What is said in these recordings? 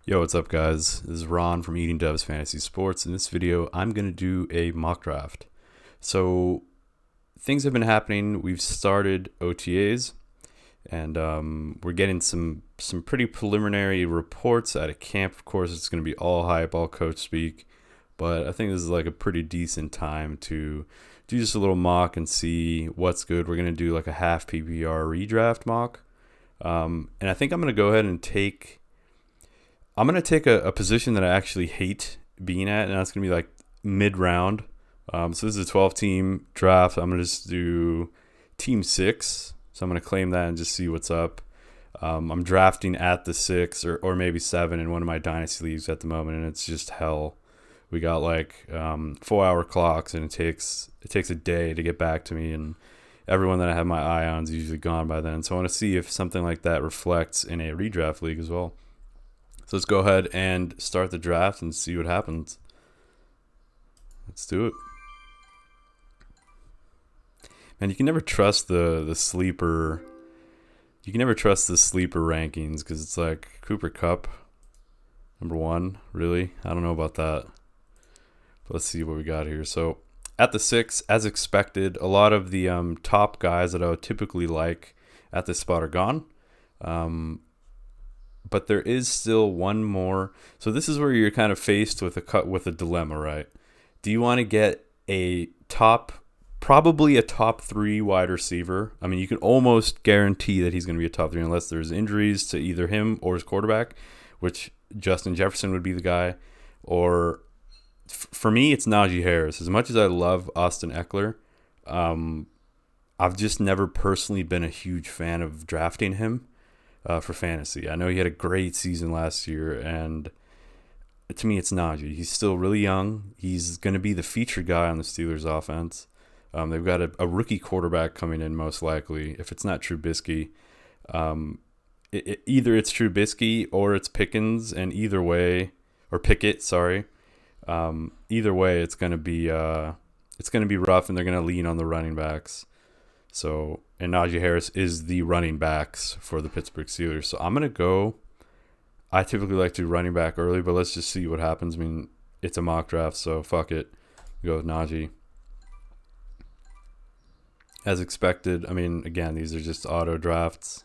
Yo, what's up, guys? This is Ron from Eating Devs Fantasy Sports. In this video, I'm going to do a mock draft. So, things have been happening. We've started OTAs, and we're getting some pretty preliminary reports out of camp. Of course, it's going to be all hype, all coach speak, but I think this is like a pretty decent time to do just a little mock and see what's good. We're going to do like a half PPR redraft mock, and I think I'm going to go ahead and take a position that I actually hate being at, and that's going to be like mid-round. So this is a 12-team draft. I'm going to just do team 6. So I'm going to claim that and just see what's up. I'm drafting at the 6 or maybe 7 in one of my dynasty leagues at the moment, and it's just hell. We got like 4-hour clocks, and it takes a day to get back to me, and everyone that I have my eye on is usually gone by then. So I want to see if something like that reflects in a redraft league as well. So let's go ahead and start the draft and see what happens. Let's do it. Man, you can never trust the sleeper. You can never trust the sleeper rankings because it's like Cooper Kupp, number 1. Really? I don't know about that. But let's see what we got here. So at the 6, as expected, a lot of the top guys that I would typically like at this spot are gone. But there is still one more. So this is where you're kind of faced with a dilemma, right? Do you want to get probably a top 3 wide receiver? I mean, you can almost guarantee that he's going to be a top 3 unless there's injuries to either him or his quarterback, which Justin Jefferson would be the guy. Or for me, it's Najee Harris. As much as I love Austin Eckler, I've just never personally been a huge fan of drafting him. For fantasy. I know he had a great season last year, and to me, it's Najee. He's still really young. He's going to be the featured guy on the Steelers offense. They've got a rookie quarterback coming in, most likely. If it's not Trubisky, either it's Trubisky or it's Pickens, and either way, or Pickett, sorry. Either way, it's going to be rough, and they're going to lean on the running backs. So, and Najee Harris is the running backs for the Pittsburgh Steelers. So I'm going to go. I typically like to do running back early, but let's just see what happens. I mean, it's a mock draft, so fuck it. Go with Najee. As expected, I mean, again, these are just auto drafts.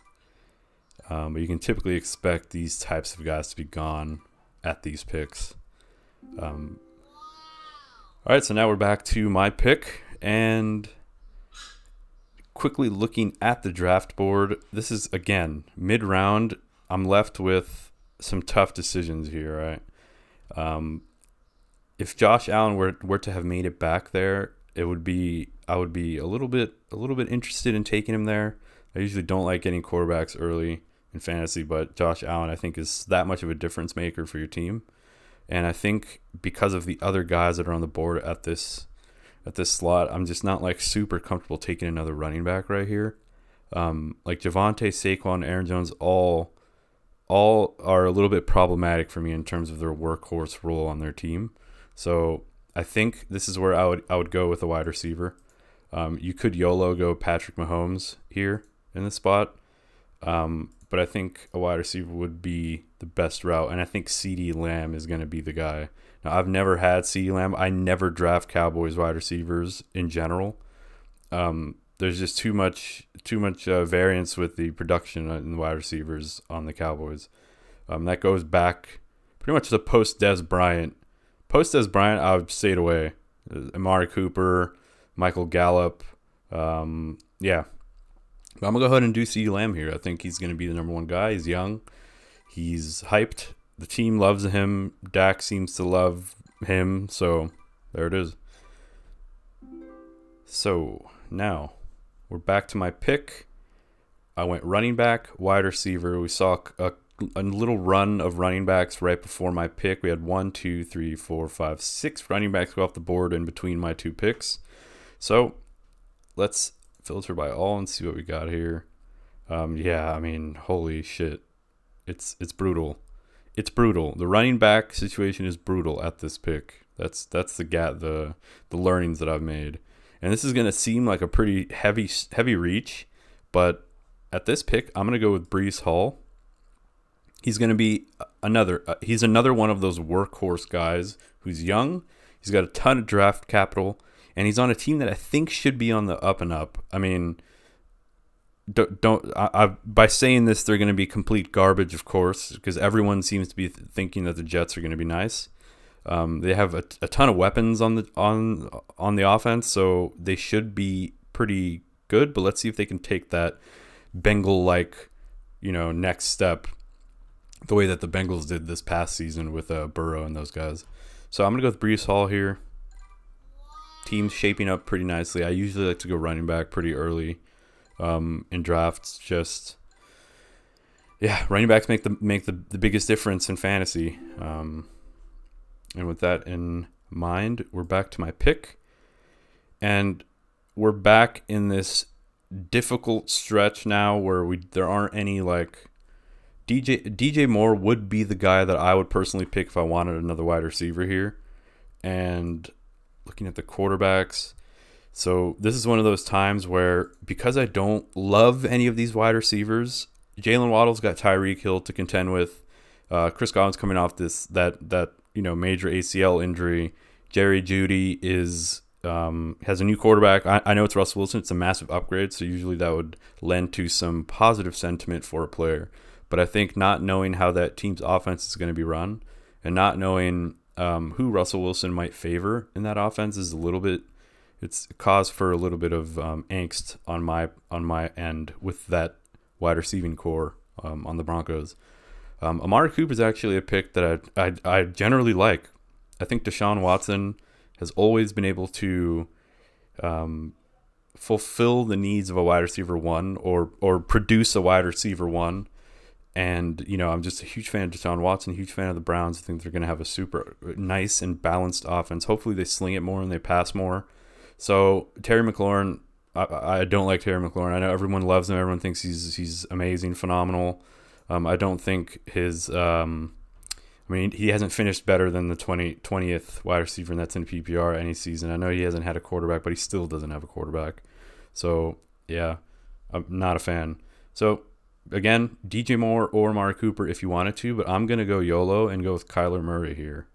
But you can typically expect these types of guys to be gone at these picks. All right, so now we're back to my pick, and quickly looking at the draft board, this is, again, mid-round. I'm left with some tough decisions here, right? If Josh Allen were to have made it back there, I would be a little bit interested in taking him there. I usually don't like getting quarterbacks early in fantasy, but Josh Allen, I think, is that much of a difference maker for your team. And I think because of the other guys that are on the board at this slot, I'm just not like super comfortable taking another running back right here. Like Javonte, Saquon, Aaron Jones, all are a little bit problematic for me in terms of their workhorse role on their team. So I think this is where I would go with a wide receiver. You could YOLO go Patrick Mahomes here in this spot, but I think a wide receiver would be the best route, and I think CeeDee Lamb is going to be the guy. Now, I've never had CeeDee Lamb. I never draft Cowboys wide receivers in general. There's just too much variance with the production in the wide receivers on the Cowboys. That goes back pretty much to post-Dez Bryant. Post-Dez Bryant, I've stayed away. Amari Cooper, Michael Gallup. Yeah. But I'm going to go ahead and do CeeDee Lamb here. I think he's going to be the number 1 guy. He's young. He's hyped. The team loves him. Dak seems to love him. So there it is. So now we're back to my pick. I went running back, wide receiver. We saw a little run of running backs right before my pick. We had 1, 2, 3, 4, 5, 6 running backs go off the board in between my 2 picks. So let's filter by all and see what we got here. Yeah, I mean, holy shit. It's brutal. It's brutal. The running back situation is brutal at this pick. That's the learnings that I've made. And this is going to seem like a pretty heavy reach, but at this pick, I'm going to go with Breece Hall. He's going to be he's another one of those workhorse guys who's young. He's got a ton of draft capital, and he's on a team that I think should be on the up and up. I mean, by saying this, they're going to be complete garbage, of course, because everyone seems to be thinking that the Jets are going to be nice. They have a ton of weapons on the offense, so they should be pretty good. But let's see if they can take that Bengal-like, next step, the way that the Bengals did this past season with Burrow and those guys. So I'm gonna go with Breece Hall here. Team's shaping up pretty nicely. I usually like to go running back pretty early in drafts. Just running backs make the biggest difference in fantasy. And with that in mind, we're back to my pick, and we're back in this difficult stretch now where there aren't any like DJ Moore would be the guy that I would personally pick if I wanted another wide receiver here. And looking at the quarterbacks, so this is one of those times where, because I don't love any of these wide receivers, Jalen Waddle's got Tyreek Hill to contend with. Chris Godwin's coming off that major ACL injury. Jerry Jeudy has a new quarterback. I know it's Russell Wilson. It's a massive upgrade, so usually that would lend to some positive sentiment for a player. But I think not knowing how that team's offense is going to be run, and not knowing who Russell Wilson might favor in that offense is it's a cause for a little bit of angst on my end with that wide receiving core on the Broncos. Amari Cooper is actually a pick that I generally like. I think Deshaun Watson has always been able to fulfill the needs of a wide receiver one or produce a wide receiver one. And, I'm just a huge fan of Deshaun Watson, a huge fan of the Browns. I think they're going to have a super nice and balanced offense. Hopefully they sling it more and they pass more. So Terry McLaurin, I don't like Terry McLaurin. I know everyone loves him. Everyone thinks he's amazing, phenomenal. I don't think he hasn't finished better than the 20th wide receiver, and that's in PPR any season. I know he hasn't had a quarterback, but he still doesn't have a quarterback. So, yeah, I'm not a fan. So, again, DJ Moore or Amari Cooper if you wanted to, but I'm going to go YOLO and go with Kyler Murray here.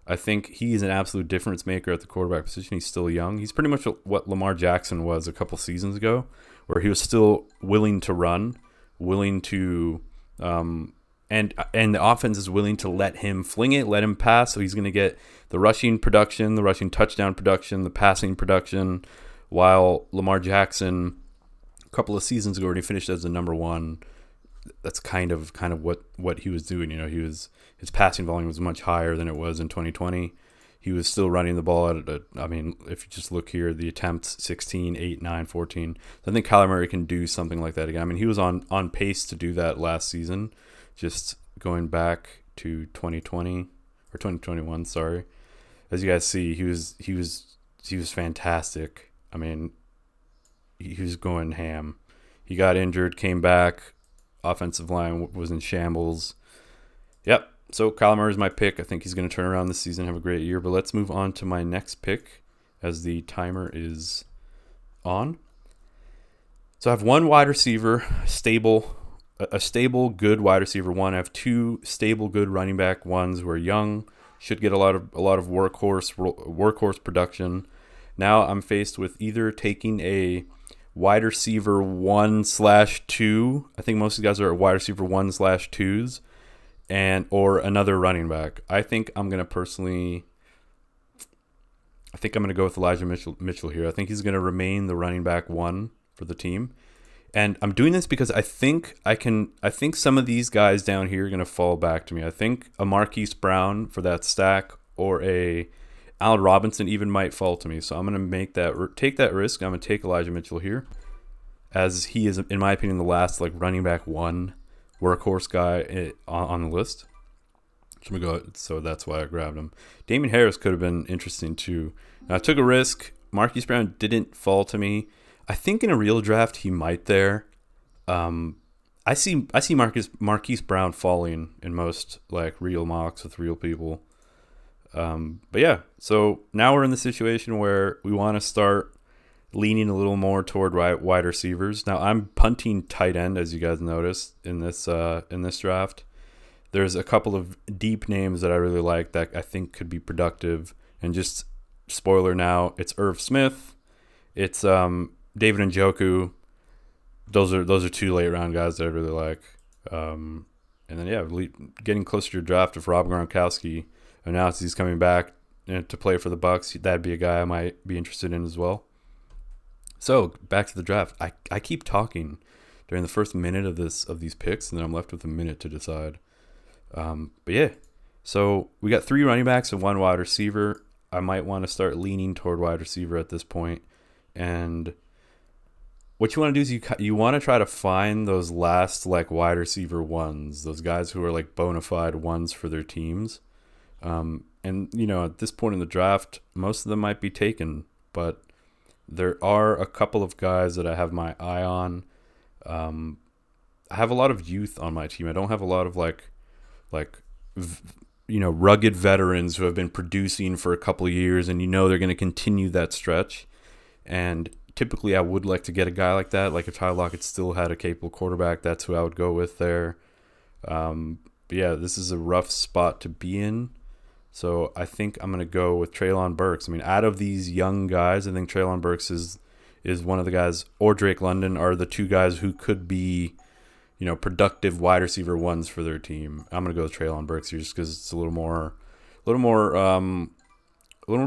I think he's an absolute difference maker at the quarterback position. He's still young. He's pretty much what Lamar Jackson was a couple seasons ago, where he was still willing to run, willing to and the offense is willing to let him fling it, let him pass, so he's going to get the rushing production, the rushing touchdown production, the passing production, while Lamar Jackson a couple of seasons ago, when he finished as the number one, that's kind of what he was doing. His passing volume was much higher than it was in 2020. He was still running the ball if you just look here, the attempts 16, 8, 9, 14. So I think Kyler Murray can do something like that again. He was on pace to do that last season, just going back to 2020 or 2021, sorry. As you guys see, he was fantastic. He was going ham. He got injured, came back. Offensive line was in shambles. Yep. So Kyler Murray is my pick. I think he's going to turn around this season, have a great year. But let's move on to my next pick as the timer is on. So I have one wide receiver, a stable, good wide receiver one. I have two stable, good running back ones who are young, should get a lot of workhorse production. Now I'm faced with either taking a wide receiver 1/2. I think most of the guys are wide receiver 1/2s, or another running back. I think I'm going to go with Elijah Mitchell here. I think he's going to remain the running back one for the team. And I'm doing this because I think some of these guys down here are going to fall back to me. I think a Marquise Brown for that stack or a Allen Robinson even might fall to me. So I'm going to take that risk. I'm going to take Elijah Mitchell here, as he is, in my opinion, the last running back one workhorse guy on the list. So that's why I grabbed him. Damian Harris could have been interesting too. Now, I took a risk. Marquise Brown didn't fall to me. I think in a real draft he might there. I see Marquise Brown falling in most real mocks with real people. But yeah, so now we're in the situation where we want to start leaning a little more toward wide receivers. Now I'm punting tight end, as you guys noticed in this draft, there's a couple of deep names that I really like that I think could be productive. And just spoiler now, it's Irv Smith, it's David Njoku. Those are 2 late round guys that I really like. And then getting closer to your draft, if Rob Gronkowski announces he's coming back to play for the Bucs, that'd be a guy I might be interested in as well. So back to the draft. I keep talking during the first minute of these picks, and then I'm left with a minute to decide. So we got 3 running backs and 1 wide receiver. I might want to start leaning toward wide receiver at this point. And what you want to do is you want to try to find those last like wide receiver ones, those guys who are like bona fide ones for their teams. And at this point in the draft, most of them might be taken, but there are a couple of guys that I have my eye on. I have a lot of youth on my team. I don't have a lot of rugged veterans who have been producing for a couple of years, and they're going to continue that stretch. And typically I would like to get a guy like that. Like if Tyler Lockett still had a capable quarterback, that's who I would go with there. This is a rough spot to be in. So I think I'm going to go with Treylon Burks. I mean, out of these young guys, I think Treylon Burks is one of the guys, or Drake London are the 2 guys who could be, productive wide receiver ones for their team. I'm going to go with Treylon Burks here just because it's a little more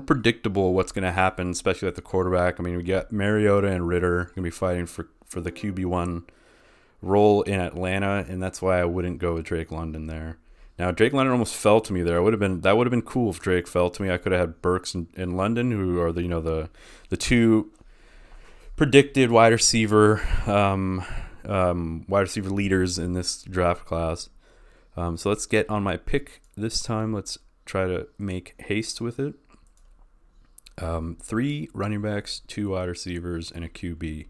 predictable what's going to happen, especially at the quarterback. I mean, we got Mariota and Ritter going to be fighting for the QB1 role in Atlanta, and that's why I wouldn't go with Drake London there. Now, Drake London almost fell to me there. That would have been cool if Drake fell to me. I could have had Burks and London, who are the 2 predicted wide receiver leaders in this draft class. So let's get on my pick this time. Let's try to make haste with it. 3 running backs, 2 wide receivers, and a QB.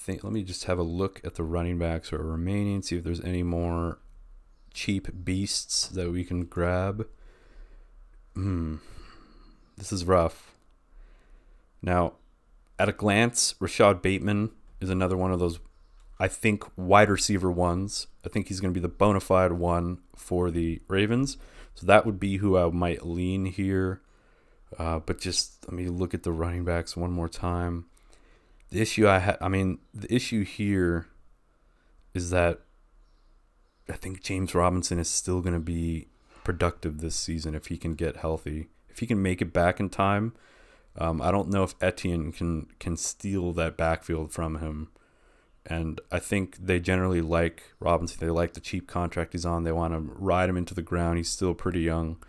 Let me just have a look at the running backs who are remaining, see if there's any more cheap beasts that we can grab. This is rough. Now, at a glance, Rashad Bateman is another one of those, I think, wide receiver ones. I think he's going to be the bona fide one for the Ravens. So that would be who I might lean here. But just let me look at the running backs one more time. The issue here is that I think James Robinson is still going to be productive this season if he can get healthy. If he can make it back in time, I don't know if Etienne can steal that backfield from him. And I think they generally like Robinson. They like the cheap contract he's on. They want to ride him into the ground. He's still pretty young.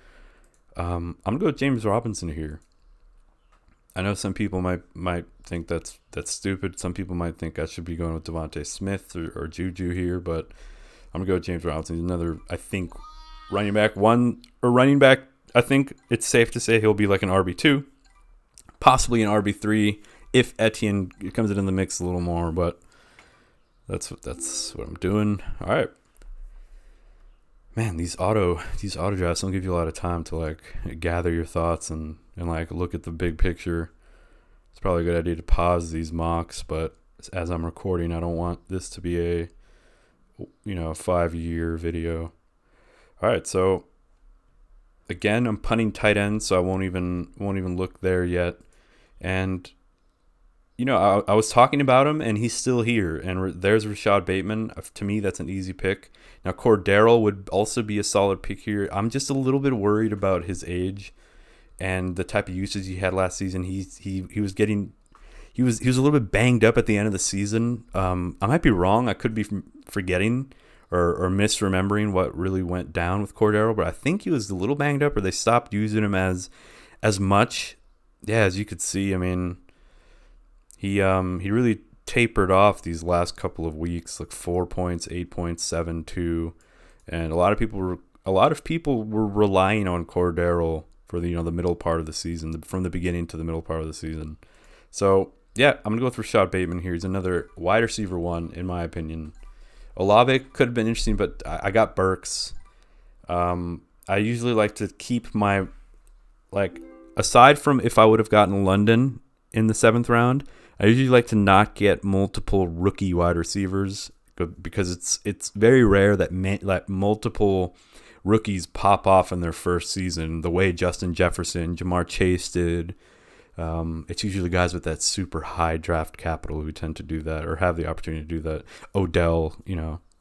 I'm going to go with James Robinson here. I know some people might think that's stupid. Some people might think I should be going with Devontae Smith or Juju here, but I'm going to go with James Robinson. He's another, I think, running back. I think it's safe to say he'll be like an RB2, possibly an RB3 if Etienne comes into the mix a little more, but that's what I'm doing. All right. Man, these auto drafts don't give you a lot of time to like gather your thoughts and like look at the big picture. It's probably a good idea to pause these mocks, but as I'm recording, I don't want this to be a 5-year video. All right, so again, I'm punting tight ends, so I won't even look there yet. And I was talking about him, and he's still here. And there's Rashad Bateman. To me, that's an easy pick. Now, Cordero would also be a solid pick here. I'm just a little bit worried about his age and the type of usage he had last season. He was a little bit banged up at the end of the season. I might be wrong. I could be forgetting or misremembering what really went down with Cordero, but I think he was a little banged up, or they stopped using him as much. Yeah, as you could see, I mean, he really tapered off these last couple of weeks, like 4 points, 8 points, 7, 2, and a lot of people were relying on Cordero for the middle part of the season, from the beginning to the middle part of the season. So yeah, I'm gonna go with Rashad Bateman here. He's another wide receiver one in my opinion. Olave could have been interesting, but I got Burks. I usually like to keep my aside from if I would have gotten London in the 7th round. I usually like to not get multiple rookie wide receivers but because it's very rare that multiple rookies pop off in their first season the way Justin Jefferson, Jamar Chase did. It's usually guys with that super high draft capital who tend to do that or have the opportunity to do that. Odell,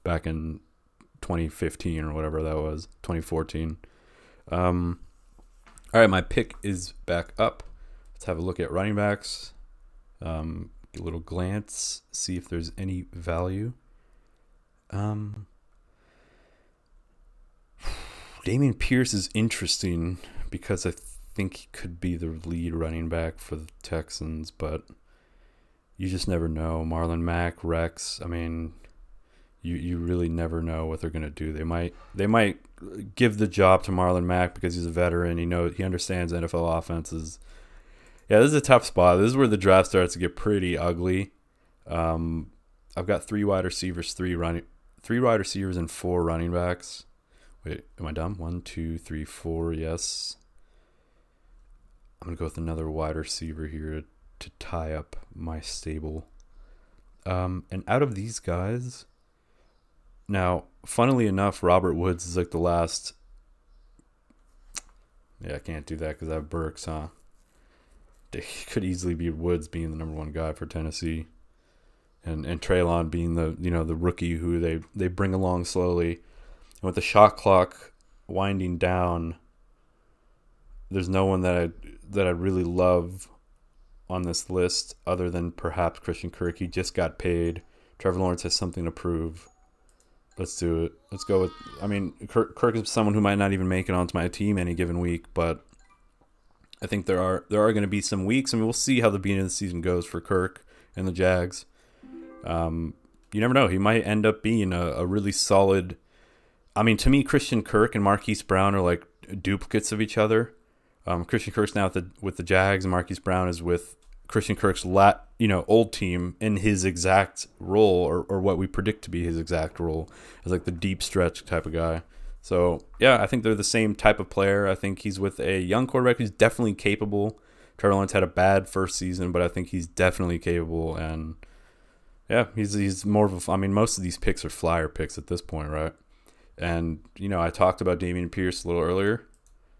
back in 2015 or whatever that was, 2014. All right, my pick is back up. Let's have a look at running backs. Get a little glance, see if there's any value. Dameon Pierce is interesting because I think he could be the lead running back for the Texans, but you just never know. Marlon Mack, Rex, I mean, you really never know what they're going to do. They might give the job to Marlon Mack because he's a veteran. He understands NFL offenses. Yeah, this is a tough spot. This is where the draft starts to get pretty ugly. I've got 3 wide receivers, 3 wide receivers, and 4 running backs. Wait, am I dumb? 1, 2, 3, 4. Yes. I'm going to go with another wide receiver here to tie up my stable. And out of these guys, now, funnily enough, Robert Woods is like the last. Yeah, I can't do that because I have Burks, huh? It could easily be Woods being the number 1 guy for Tennessee. And Treylon being the rookie who they bring along slowly. And with the shot clock winding down, there's no one that I really love on this list other than perhaps Christian Kirk. He just got paid. Trevor Lawrence has something to prove. Let's do it. Let's go with. I mean, Kirk is someone who might not even make it onto my team any given week, but I think there are going to be some weeks. I mean, we'll see how the beginning of the season goes for Kirk and the Jags. You never know. He might end up being a really solid. I mean, to me, Christian Kirk and Marquise Brown are like duplicates of each other. Christian Kirk's now with the Jags, and Marquise Brown is with Christian Kirk's old team in his exact role, or what we predict to be his exact role, as like the deep stretch type of guy. So yeah, I think they're the same type of player. I think he's with a young quarterback who's definitely capable. Trevor Lawrence had a bad first season, but I think he's definitely capable, and yeah, he's more of a. I mean, most of these picks are flyer picks at this point, right? And I talked about Dameon Pierce a little earlier.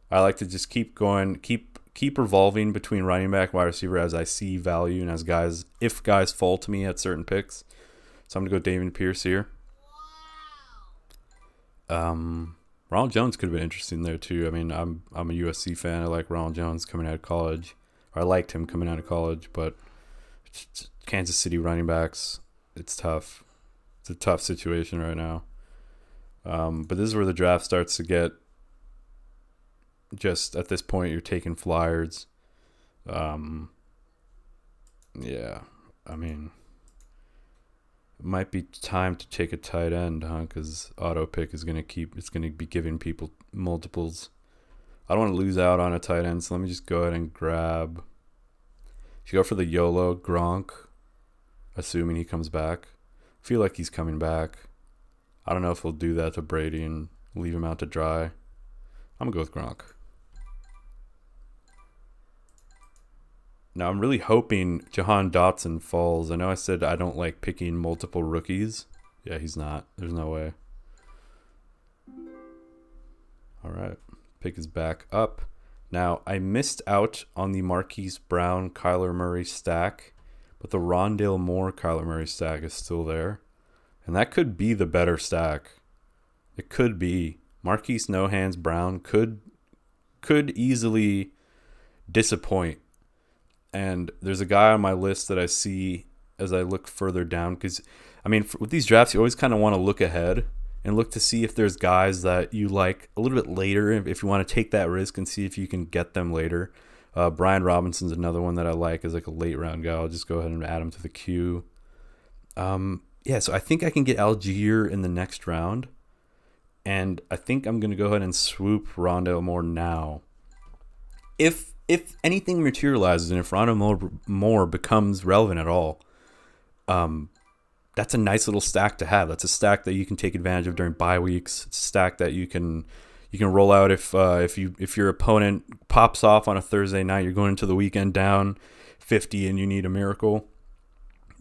I like to just keep going, keep revolving between running back and wide receiver as I see value and if guys fall to me at certain picks. So I'm going to go Dameon Pierce here. Ronald Jones could have been interesting there too. I mean, I'm a USC fan. I like Ronald Jones coming out of college. Or I liked him coming out of college, but Kansas City running backs, it's tough. It's a tough situation right now. But this is where the draft starts to get. Just at this point, you're taking flyers. Yeah, I mean, it might be time to take a tight end, huh? Because auto pick is gonna be giving people multiples. I don't want to lose out on a tight end, so let me just go ahead and grab. Should go for the YOLO Gronk, assuming he comes back. I feel like he's coming back. I don't know if he'll do that to Brady and leave him out to dry. I'm gonna go with Gronk. Now, I'm really hoping Jahan Dotson falls. I know I said I don't like picking multiple rookies. Yeah, he's not. There's no way. All right. Pick is back up. Now, I missed out on the Marquise Brown, Kyler Murray stack, but the Rondale Moore, Kyler Murray stack is still there. And that could be the better stack. It could be. Marquise No Hands Brown could easily disappoint. And there's a guy on my list that I see as I look further down. Because, I mean, with these drafts, you always kind of want to look ahead and look to see if there's guys that you like a little bit later, if you want to take that risk and see if you can get them later. Brian Robinson's another one that I like as like a late round guy. I'll just go ahead and add him to the queue. Yeah, so I think I can get Algier in the next round. And I think I'm going to go ahead and swoop Rondale Moore now. If anything materializes and if Rondale Moore becomes relevant at all, that's a nice little stack to have. That's a stack that you can take advantage of during bye weeks. It's a stack that you can roll out if your opponent pops off on a Thursday night. You're going into the weekend down 50 and you need a miracle.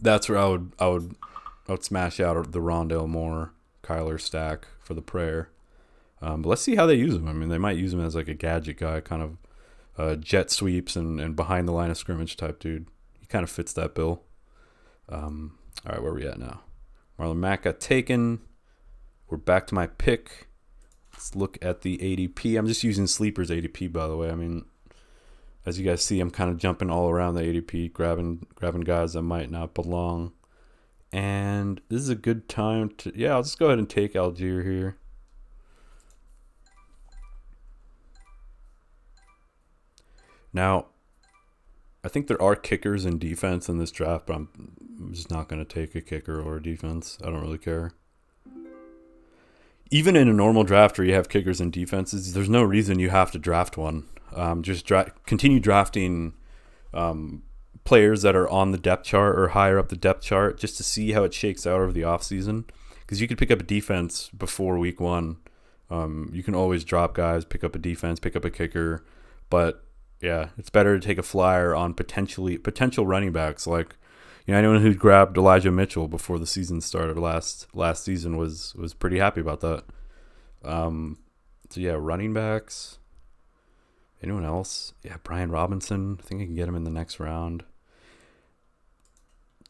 That's where I would would smash out the Rondale Moore Kyler stack for the prayer. But let's see how they use him. I mean, they might use him as like a gadget guy, kind of jet sweeps and behind the line of scrimmage type dude. He kind of fits that bill. All right, where are we at now? Marlon Mack got taken. We're back to my pick. Let's look at the ADP. I'm just using Sleeper's ADP, by the way. I mean, as you guys see, I'm kind of jumping all around the ADP, grabbing guys that might not belong. And this is a good time to... Yeah, I'll just go ahead and take Algier here. Now, I think there are kickers and defense in this draft, but I'm just not going to take a kicker or a defense. I don't really care. Even in a normal draft where you have kickers and defenses, there's no reason you have to draft one. Just continue drafting players that are on the depth chart or higher up the depth chart just to see how it shakes out over the offseason. Because you could pick up a defense before week 1. You can always drop guys, pick up a defense, pick up a kicker. But, yeah, it's better to take a flyer on potential running backs. Like, you know, anyone who grabbed Elijah Mitchell before the season started last season was pretty happy about that. So, yeah, running backs. Anyone else? Yeah, Brian Robinson. I think I can get him in the next round.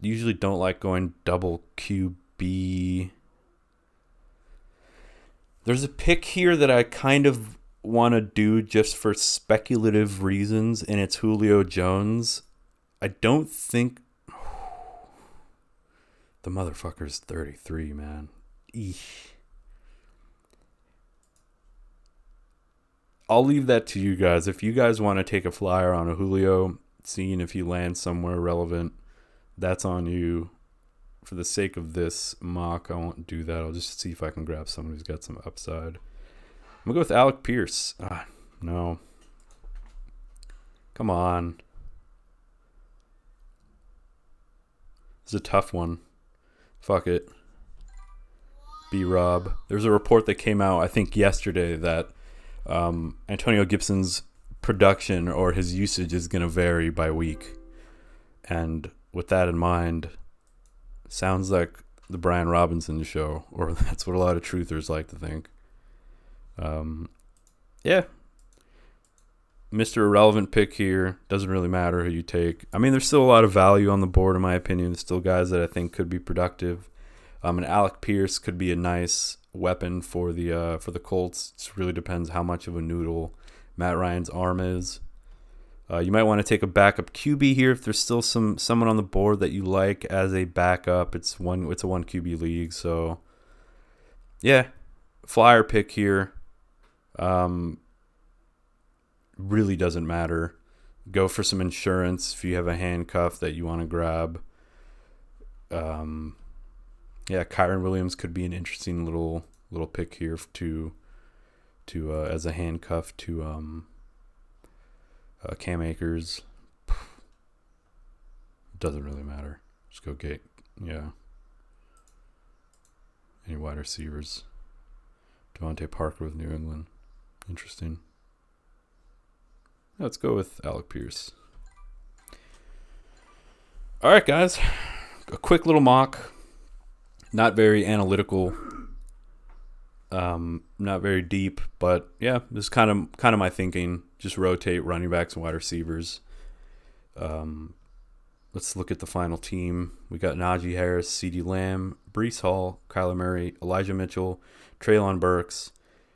Usually don't like going double QB. There's a pick here that I kind of want to do just for speculative reasons, and it's Julio Jones. I don't think... The motherfucker's 33, man. Eesh. I'll leave that to you guys. If you guys want to take a flyer on a Julio, seeing if he lands somewhere relevant, that's on you. For the sake of this mock, I won't do that. I'll just see if I can grab someone who's got some upside. I'm going to go with Alec Pierce. No. Come on. This is a tough one. Fuck it. B-Rob. There's a report that came out, I think, yesterday that Antonio Gibson's production or his usage is going to vary by week. And with that in mind, sounds like the Brian Robinson show, or that's what a lot of truthers like to think. Yeah. Mr. Irrelevant pick here. Doesn't really matter who you take. I mean, there's still a lot of value on the board, in my opinion. There's still guys that I think could be productive. And Alec Pierce could be a nice weapon for the Colts. It just really depends how much of a noodle Matt Ryan's arm is. You might want to take a backup QB here if there's still someone on the board that you like as a backup. It's a 1 QB league, so yeah, flyer pick here. Really doesn't matter. Go for some insurance if you have a handcuff that you want to grab. Yeah, Kyron Williams could be an interesting little pick here to as a handcuff to Cam Akers. Doesn't really matter. Just go get any wide receivers. Devontae Parker with New England. Interesting. Let's go with Alec Pierce. All right, guys. A quick little mock. Not very analytical. Not very deep, but yeah, this is kind of my thinking. Just rotate running backs and wide receivers. Let's look at the final team. We got Najee Harris, CeeDee Lamb, Breece Hall, Kyler Murray, Elijah Mitchell, Treylon Burks,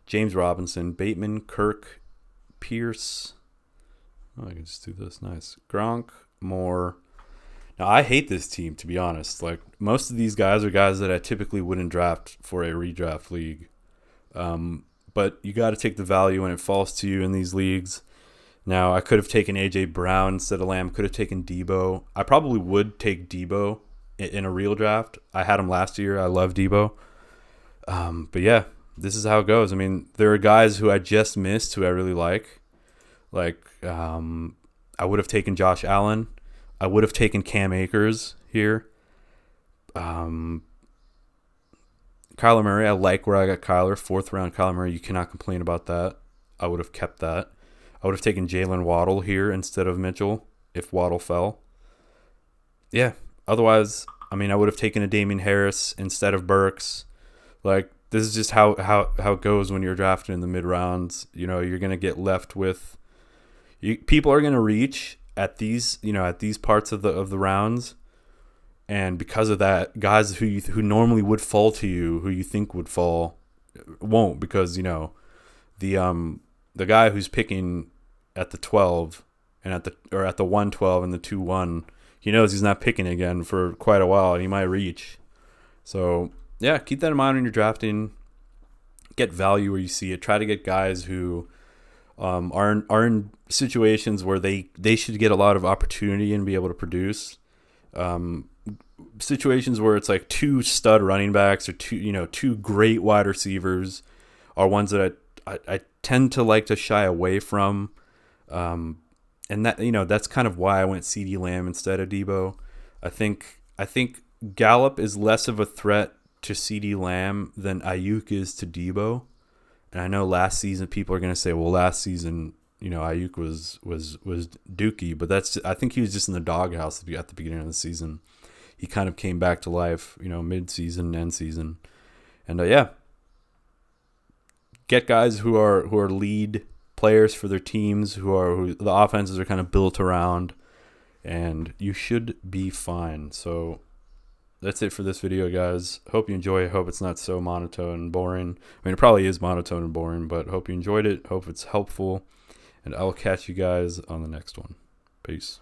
James Robinson, Bateman, Kirk, Pierce. Oh, I can just do this. Nice. Gronk, Moore. Now, I hate this team, to be honest. Like, most of these guys are guys that I typically wouldn't draft for a redraft league. But you got to take the value when it falls to you in these leagues. Now, I could have taken A.J. Brown instead of Lamb. Could have taken Debo. I probably would take Debo in a real draft. I had him last year. I love Debo. But, yeah, this is how it goes. I mean, there are guys who I just missed who I really like. Like, I would have taken Josh Allen. I would have taken Cam Akers here. Kyler Murray, I like where I got Kyler. 4th round Kyler Murray, you cannot complain about that. I would have kept that. I would have taken Jalen Waddle here instead of Mitchell if Waddle fell. Yeah, otherwise, I mean, I would have taken a Damian Harris instead of Burks. Like, this is just how it goes when you're drafting in the mid rounds. You know, you're gonna get left with people are gonna reach at these, you know, at these parts of the rounds, and because of that, guys who normally would fall to you, who you think would fall, won't, because, you know, the guy who's picking at the 12 and at the 112 and the 2-1, he knows he's not picking again for quite a while, and he might reach. So yeah, keep that in mind when you're drafting. Get value where you see it. Try to get guys who are in situations where they should get a lot of opportunity and be able to produce. Situations where it's like 2 stud running backs or 2 great wide receivers are ones that I tend to like to shy away from. And that, you know, that's kind of why I went CeeDee Lamb instead of Debo. I think Gallup is less of a threat to CeeDee Lamb than Ayuk is to Debo. And I know last season people are going to say, well, last season, you know, Ayuk was dookie, but I think he was just in the doghouse at the beginning of the season. He kind of came back to life, you know, mid-season, end season. And yeah, get guys who are lead players for their teams, who the offenses are kind of built around, and you should be fine. So that's it for this video, guys. Hope you enjoy it. Hope it's not so monotone and boring. I mean, it probably is monotone and boring, but hope you enjoyed it. Hope it's helpful, and I'll catch you guys on the next one. Peace.